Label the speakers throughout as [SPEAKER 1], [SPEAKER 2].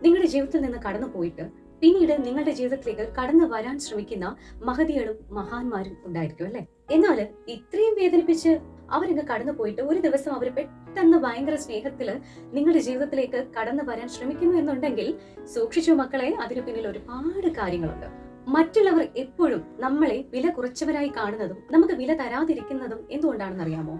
[SPEAKER 1] നിങ്ങളുടെ ജീവിതത്തിൽ നിന്ന് കടന്നു പോയിട്ട് പിന്നീട് നിങ്ങളുടെ ജീവിതത്തിലേക്ക് കടന്നു വരാൻ ശ്രമിക്കുന്ന മഹതികളും മഹാന്മാരും ഉണ്ടായിരിക്കും അല്ലെ. എന്നാൽ ഇത്രയും വേദനിപ്പിച്ച് അവരങ്ങ് കടന്നു പോയിട്ട് ഒരു ദിവസം അവർ പെട്ടെന്ന് ഭയങ്കര സ്നേഹത്തില് നിങ്ങളുടെ ജീവിതത്തിലേക്ക് കടന്നു വരാൻ ശ്രമിക്കുന്നു എന്നുണ്ടെങ്കിൽ സൂക്ഷിച്ചു മക്കളെ, അതിന് പിന്നിൽ ഒരുപാട് കാര്യങ്ങളുണ്ട്. മറ്റുള്ളവർ എപ്പോഴും നമ്മളെ വില കുറച്ചവരായി കാണുന്നതും നമുക്ക് വില തരാതിരിക്കുന്നതും എന്തുകൊണ്ടാണെന്ന് അറിയാമോ?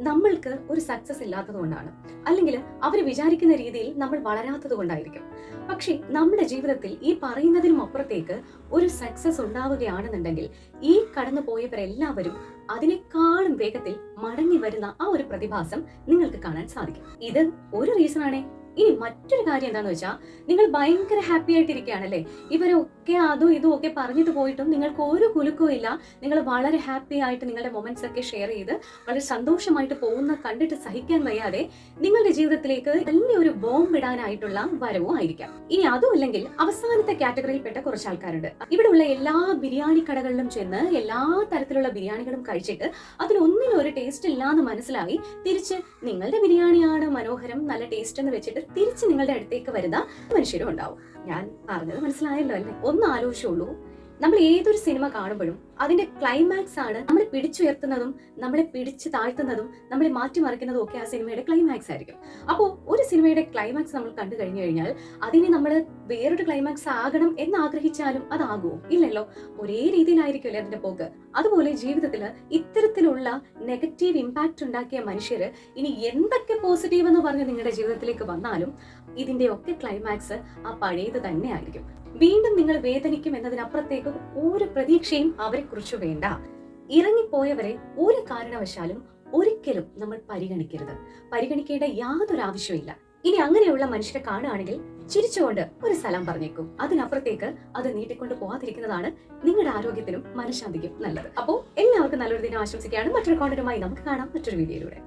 [SPEAKER 1] നമ്മൾക്ക് ഒരു സക്സസ് ഇല്ലാത്തത് കൊണ്ടാണ്, അല്ലെങ്കിൽ അവർ വിചാരിക്കുന്ന രീതിയിൽ നമ്മൾ വളരാത്തത് കൊണ്ടായിരിക്കും. പക്ഷെ നമ്മുടെ ജീവിതത്തിൽ ഈ പറയുന്നതിനും അപ്പുറത്തേക്ക് ഒരു സക്സസ് ഉണ്ടാവുകയാണെന്നുണ്ടെങ്കിൽ ഈ കടന്നു പോയവരെല്ലാവരും അതിനേക്കാളും വേഗത്തിൽ മടങ്ങി വരുന്ന ആ ഒരു പ്രതിഭാസം നിങ്ങൾക്ക് കാണാൻ സാധിക്കും. ഇത് ഒരു റീസൺ ആണേ. ഇനി മറ്റൊരു കാര്യം എന്താന്ന് വെച്ചാൽ, നിങ്ങൾ ഭയങ്കര ഹാപ്പി ആയിട്ടിരിക്കുകയാണല്ലേ, ഇവരൊക്കെ അതും ഇതും ഒക്കെ പറഞ്ഞിട്ട് പോയിട്ടും നിങ്ങൾക്ക് ഒരു കുലുക്കവും ഇല്ല. നിങ്ങൾ വളരെ ഹാപ്പി ആയിട്ട് നിങ്ങളുടെ മൊമെന്റ്സ് ഒക്കെ ഷെയർ ചെയ്ത് വളരെ സന്തോഷമായിട്ട് പോകുന്ന കണ്ടിട്ട് സഹിക്കാൻ വയ്യാതെ നിങ്ങളുടെ ജീവിതത്തിലേക്ക് വലിയൊരു ബോംബ് ഇടാനായിട്ടുള്ള വരവും ആയിരിക്കാം. ഇനി അതും ഇല്ലെങ്കിൽ അവസാനത്തെ കാറ്റഗറിയിൽപ്പെട്ട കുറച്ച് ആൾക്കാരുണ്ട്. ഇവിടെയുള്ള എല്ലാ ബിരിയാണി കടകളിലും ചെന്ന് എല്ലാ തരത്തിലുള്ള ബിരിയാണികളും കഴിച്ചിട്ട് അതിലൊന്നിനും ഒരു ടേസ്റ്റ് ഇല്ലാന്ന് മനസ്സിലായി തിരിച്ച് നിങ്ങളുടെ ബിരിയാണിയാണ് മനോഹരം, നല്ല ടേസ്റ്റ് എന്ന് വെച്ചിട്ട് തിരിച്ച് നിങ്ങളുടെ അടുത്തേക്ക് വരുന്ന മനുഷ്യരും ഉണ്ടാവും. ഞാൻ പറഞ്ഞത് മനസ്സിലായല്ലോ അല്ലേ? ഒന്ന് ആലോചിച്ചോളൂ. നമ്മൾ ഏതൊരു സിനിമ കാണുമ്പോഴും അതിന്റെ ക്ലൈമാക്സ് ആണ് നമ്മളെ പിടിച്ചുയർത്തുന്നതും നമ്മളെ പിടിച്ചു താഴ്ത്തുന്നതും നമ്മളെ മാറ്റിമറിക്കുന്നതും ഒക്കെ ആ സിനിമയുടെ ക്ലൈമാക്സ് ആയിരിക്കും. അപ്പോൾ ഒരു സിനിമയുടെ ക്ലൈമാക്സ് നമ്മൾ കണ്ടു കഴിഞ്ഞു കഴിഞ്ഞാൽ അതിനെ നമ്മൾ വേറൊരു ക്ലൈമാക്സ് ആകണം എന്ന് ആഗ്രഹിച്ചാലും അതാകുമോ? ഇല്ലല്ലോ. ഒരേ രീതിയിലായിരിക്കുമല്ലേ അതിന്റെ പോക്ക്. അതുപോലെ ജീവിതത്തിൽ ഇത്തരത്തിലുള്ള നെഗറ്റീവ് ഇമ്പാക്ട് ഉണ്ടാക്കിയ മനുഷ്യര് ഇനി എന്തൊക്കെ പോസിറ്റീവ് എന്ന് പറഞ്ഞ് നിങ്ങളുടെ ജീവിതത്തിലേക്ക് വന്നാലും ഇതിന്റെ ഒക്കെ ക്ലൈമാക്സ് ആ പഴയത് തന്നെ ആയിരിക്കും. വീണ്ടും നിങ്ങൾ വേദനിക്കും എന്നതിനപ്പുറത്തേക്ക് ഒരു പ്രതീക്ഷയും അവരെ കുറിച്ച് വേണ്ട. ഇറങ്ങിപ്പോയവരെ ഒരു കാരണവശാലും ഒരിക്കലും നമ്മൾ പരിഗണിക്കേണ്ട യാതൊരു ആവശ്യമില്ല. ഇനി അങ്ങനെയുള്ള മനുഷ്യരെ കാണുകയാണെങ്കിൽ ചിരിച്ചുകൊണ്ട് ഒരു സലാം പറഞ്ഞേക്കും. അതിനപ്പുറത്തേക്ക് അത് നീട്ടിക്കൊണ്ട് പോകാതിരിക്കുന്നതാണ് നിങ്ങളുടെ ആരോഗ്യത്തിനും മനഃശാന്തിക്കും നല്ലത്. അപ്പോൾ എല്ലാവർക്കും നല്ലൊരു ദിനം ആശംസിക്കുകയാണ്. മറ്റൊരു കോണ്ടന്റുമായി നമുക്ക് കാണാം മറ്റൊരു വീഡിയോയിലൂടെ.